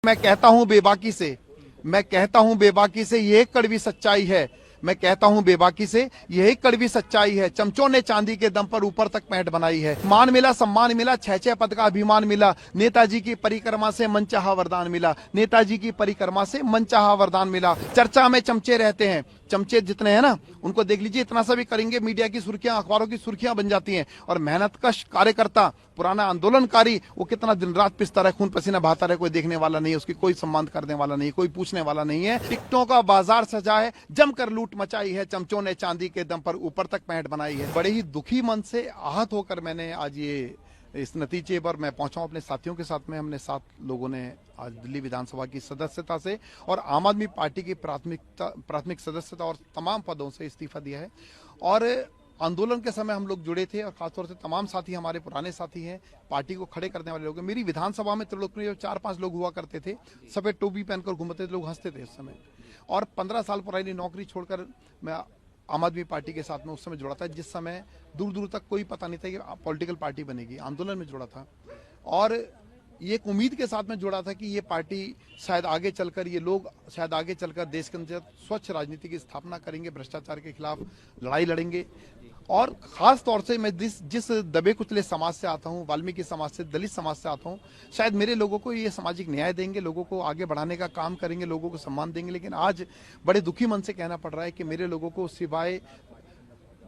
मैं कहता हूं बेबाकी से, मैं कहता हूं बेबाकी से, ये कड़वी सच्चाई है। मैं कहता हूं बेबाकी से, यही कड़वी सच्चाई है। चमचों ने चांदी के दम पर ऊपर तक पैंट बनाई है। मान मिला, सम्मान मिला, 6-6 पद का अभिमान मिला। नेताजी की परिक्रमा से मनचाहा वरदान मिला। नेताजी की परिक्रमा से मनचाहा वरदान मिला। चर्चा में चमचे रहते हैं, चमचे जितने हैं ना, उनको देख लीजिए, इतना सा भी करेंगे मीडिया की सुर्खियां, अखबारों की सुर्खियां बन जाती हैं। और मेहनतकश कार्यकर्ता, पुराना आंदोलनकारी, वो कितना दिन रात पिसता रहे, खून पसीना बहाता रहे, कोई देखने वाला नहीं है, उसकी कोई सम्मान करने वाला नहीं, कोई पूछने वाला नहीं है। टिकटों का बाजार सजा है, जमकर लूट मचाई है। चमचों ने चांदी के दम पर ऊपर तक पैंट बनाई है। बड़े ही दुखी मन से, आहत होकर मैंने आज ये इस नतीजे पर मैं पहुंचा हूं अपने साथियों के साथ में। हमने 7 लोगों ने आज दिल्ली विधानसभा की सदस्यता से और आम आदमी पार्टी की प्राथमिक सदस्यता और तमाम पदों से इस्तीफा दिया है। और आंदोलन के समय हम लोग जुड़े थे और खासतौर से तमाम साथी हमारे पुराने साथी हैं, पार्टी को खड़े करने वाले लोग हैं। मेरी विधानसभा में त्रिलोकप्रिय जो 4-5 लोग हुआ करते थे, सफेद टोपी पहनकर घूमते थे, लोग हंसते थे उस समय। और 15 साल पुरानी नौकरी छोड़कर मैं आम आदमी पार्टी के साथ में उस समय जुड़ा था, जिस समय दूर दूर तक कोई पता नहीं था कि पॉलिटिकल पार्टी बनेगी। आंदोलन में जुड़ा था और ये एक उम्मीद के साथ में जुड़ा था कि ये पार्टी शायद आगे चलकर, ये लोग शायद आगे चलकर देश के अंदर स्वच्छ राजनीति की स्थापना करेंगे, भ्रष्टाचार के खिलाफ लड़ाई लड़ेंगे। और खास तौर से मैं जिस दबे कुचले समाज से आता हूँ, वाल्मीकि समाज से, दलित समाज से आता हूँ, शायद मेरे लोगों को ये सामाजिक न्याय देंगे, लोगों को आगे बढ़ाने का काम करेंगे, लोगों को सम्मान देंगे। लेकिन आज बड़े दुखी मन से कहना पड़ रहा है कि मेरे लोगों को सिवाय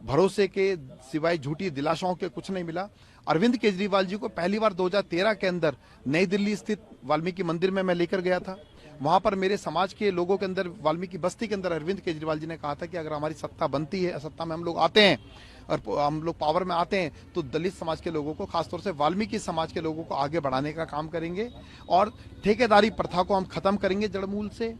भरोसे के, सिवाय झूठी दिलासाओं के कुछ नहीं मिला। अरविंद केजरीवाल जी को पहली बार 2013 के अंदर नई दिल्ली स्थित वाल्मीकि मंदिर में मैं लेकर गया था। वहां पर मेरे समाज के लोगों के अंदर, वाल्मीकि बस्ती के अंदर, अरविंद केजरीवाल जी ने कहा था कि अगर हमारी सत्ता बनती है, सत्ता में हम लोग आते हैं और हम लोग पावर में आते हैं, तो दलित समाज के लोगों को, खासतौर से वाल्मीकि समाज के लोगों को आगे बढ़ाने का काम करेंगे और ठेकेदारी प्रथा को हम खत्म करेंगे जड़मूल से।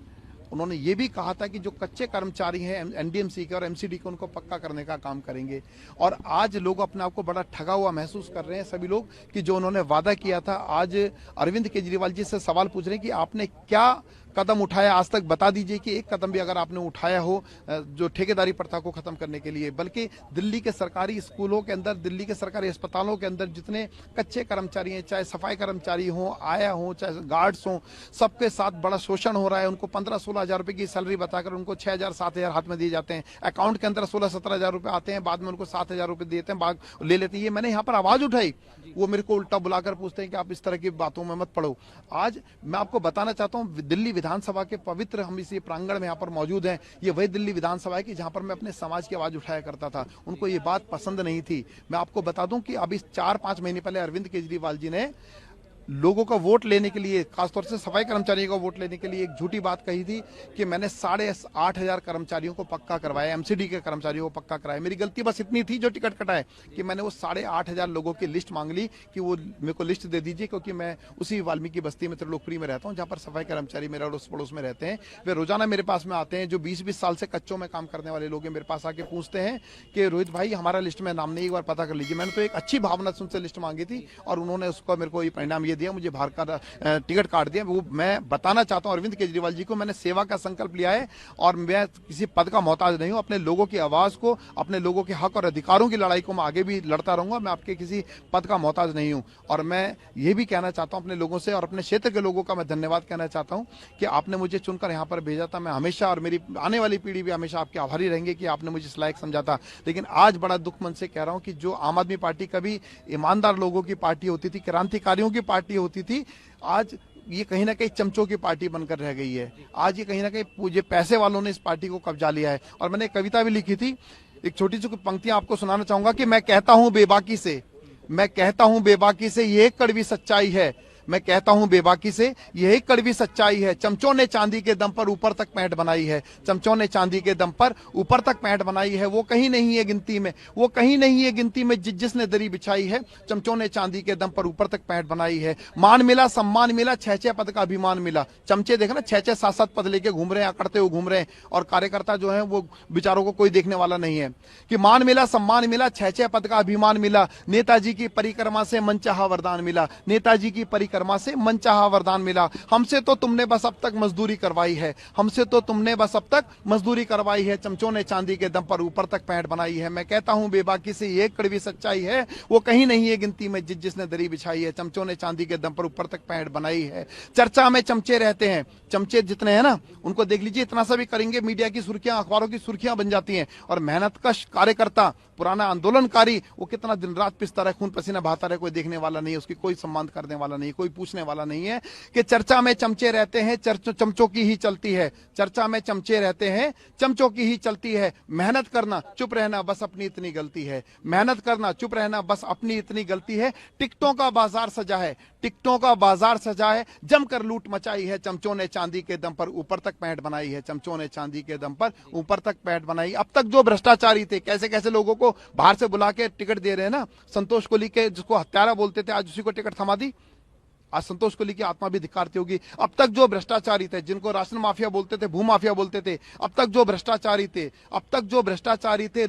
उन्होंने ये भी कहा था कि जो कच्चे कर्मचारी हैं एनडीएमसी के और एमसीडी के, उनको पक्का करने का काम करेंगे। और आज लोग अपने आप को बड़ा ठगा हुआ महसूस कर रहे हैं सभी लोग कि जो उन्होंने वादा किया था। आज अरविंद केजरीवाल जी से सवाल पूछ रहे हैं कि आपने क्या कदम उठाया आज तक, बता दीजिए कि एक कदम भी अगर आपने उठाया हो जो ठेकेदारी प्रथा को खत्म करने के लिए। बल्कि दिल्ली के सरकारी स्कूलों के अंदर, दिल्ली के सरकारी अस्पतालों के अंदर जितने कच्चे कर्मचारी हैं, चाहे सफाई कर्मचारी हों, आया हों, चाहे गार्ड्स हों, सबके साथ बड़ा शोषण हो रहा है। उनको 15-16 हज़ार रुपए की सैलरी बताकर उनको 6,000-7,000 हाथ में दिए जाते हैं। अकाउंट के अंदर 16-17 हज़ार रुपए आते हैं, बाद में उनको 7,000 रुपए देते हैं, बाद ले लेते हैं। ये मैंने यहाँ पर आवाज उठाई, वो मेरे को उल्टा बुलाकर पूछते हैं कि आप इस तरह की बातों में मत पड़ो। आज मैं आपको बताना चाहता हूँ, दिल्ली विधानसभा के पवित्र हम इसी प्रांगण में यहाँ पर मौजूद हैं। ये वही दिल्ली विधानसभा है कि जहाँ पर मैं अपने समाज की आवाज उठाया करता था। उनको ये बात पसंद नहीं थी। मैं आपको बता दूं कि अभी 4-5 महीने पहले अरविंद केजरीवाल जी ने लोगों का वोट लेने के लिए, खासतौर से सफाई कर्मचारियों का वोट लेने के लिए, एक झूठी बात कही थी कि मैंने 8,500 कर्मचारियों को पक्का करवाया, एमसीडी के कर्मचारियों को पक्का कराया। मेरी गलती बस इतनी थी जो टिकट कटाए कि मैंने वो 8,500 लोगों की लिस्ट मांग ली कि वो मेरे को लिस्ट दे दीजिए, क्योंकि मैं उसी वाल्मीकि बस्ती में, त्रिलोकपुरी में रहता हूँ, जहाँ पर सफाई कर्मचारी मेरे अड़ोस पड़ोस में रहते हैं। वे रोजाना मेरे पास में आते हैं। जो 20-20 साल से कच्चों में काम करने वाले लोग हैं, मेरे पास आके पूछते हैं कि रोहित भाई हमारा लिस्ट में नाम नहीं, एक बार पता कर लीजिए। मैंने तो एक अच्छी भावना से उनसे लिस्ट मांगी थी और उन्होंने उसको, मेरे को ये परिणाम ये दिया, मुझे बाहर का टिकट काट दिया। वो मैं बताना चाहता हूं अरविंद केजरीवाल जी को, मैंने सेवा का संकल्प लिया है और मैं किसी पद का मोहताज नहीं हूं। अपने लोगों की आवाज को, अपने लोगों के हक और अधिकारों की लड़ाई को मैं आगे भी लड़ता रहूंगा। मैं आपके किसी पद का मोहताज नहीं हूं। और मैं ये भी कहना चाहता हूं अपने लोगों से और अपने क्षेत्र के लोगों का मैं धन्यवाद कहना चाहता हूं कि आपने मुझे चुनकर यहां पर भेजा था। मैं हमेशा, और मेरी आने वाली पीढ़ी भी हमेशा आपके आभारी रहेंगे कि आपने मुझे इस लायक समझा था। लेकिन आज बड़ा दुख मन से कह रहा हूं कि जो आम आदमी पार्टी कभी ईमानदार लोगों की पार्टी होती थी, क्रांतिकारियों की पार्टी होती थी, आज ये कहीं ना कहीं चमचों की पार्टी बनकर रह गई है। आज ये कहीं ना कहीं पूजे पैसे वालों ने इस पार्टी को कब्जा लिया है। और मैंने एक कविता भी लिखी थी, एक छोटी सी पंक्तियां आपको सुनाना चाहूंगा कि मैं कहता हूं बेबाकी से, मैं कहता हूं बेबाकी से, ये कड़वी सच्चाई है। मैं कहता हूं बेबाकी से, यही कड़वी सच्चाई है। चमचों ने चांदी के दम पर ऊपर तक पैंट बनाई है। चमचों ने चांदी के दम पर ऊपर तक पैंट बनाई है। वो कहीं नहीं है गिनती में, वो कहीं नहीं है गिनती में जिसने दरी बिछाई है। चमचों ने चांदी के दम पर ऊपर तक पैंट बनाई है। मान मिला, सम्मान मिला, 6-6 पद का अभिमान मिला। चमचे देखना 6-6, 7-7 पद लेके घूम रहे हैं, अकड़ते हुए घूम रहे हैं। और कार्यकर्ता जो है वो बेचारों को कोई देखने वाला नहीं है। कि मान मिला, सम्मान मिला, 6-6 पद का अभिमान मिला। नेताजी की परिक्रमा से मनचाहा वरदान मिला। नेताजी की परिक्रमा विश्वकर्मा से मनचाहा वरदान मिला। हमसे तो तुमने बस अब तक मजदूरी करवाई है, हमसे तो तुमने बस अब तक मजदूरी करवाई है, चमचों ने चांदी के दम पर ऊपर तक पैंट बनाई है। मैं कहता हूं बेबाकी से ये कड़वी सच्चाई है, वो कहीं नहीं है गिनती में जिसने दरी बिछाई है। चमचों ने चांदी के दम पर ऊपर तक पैंट बनाई है। चर्चा में चमचे रहते हैं, चमचे जितने हैं ना उनको देख लीजिए, इतना सा भी करेंगे मीडिया की सुर्खियां, अखबारों की सुर्खियां बन जाती हैं। और मेहनतकश कार्यकर्ता, पुराना आंदोलनकारी, वो कितना दिन रात पिसता रहे, खून पसीना बहाता रहे, कोई देखने वाला नहीं है, उसकी कोई सम्मान करने वाला नहीं, कोई पूछने वाला नहीं है कि चर्चा में चमचे रहते हैं, चमचों की ही चलती है। चर्चा में चमचे रहते हैं, चमचों की ही चलती है। मेहनत करना, चुप रहना, बस अपनी इतनी गलती है। मेहनत करना, चुप रहना, बस अपनी इतनी गलती है। टिकटों का बाजार सजा है, टिकटों का बाजार सजा है, जमकर लूट मचाई है। चमचों ने चांदी के दम पर ऊपर तक पैंट बनाई है, चमचों ने चांदी के दम पर ऊपर तक पैंट बनाई। अब तक जो भ्रष्टाचारी थे, कैसे कैसे लोगों को बाहर से बुला के टिकट दे रहे हैं ना, संतोष कोहली के जिसको हत्यारा बोलते थे, आज उसी को टिकट थमा दी। आज संतोष कोहली की आत्मा भी धिक्कारती होगी। अब तक जो भ्रष्टाचारी थे, जिनको राशन माफिया बोलते थे, भू माफिया बोलते थे, अब तक जो भ्रष्टाचारी थे, अब तक जो भ्रष्टाचारी थे,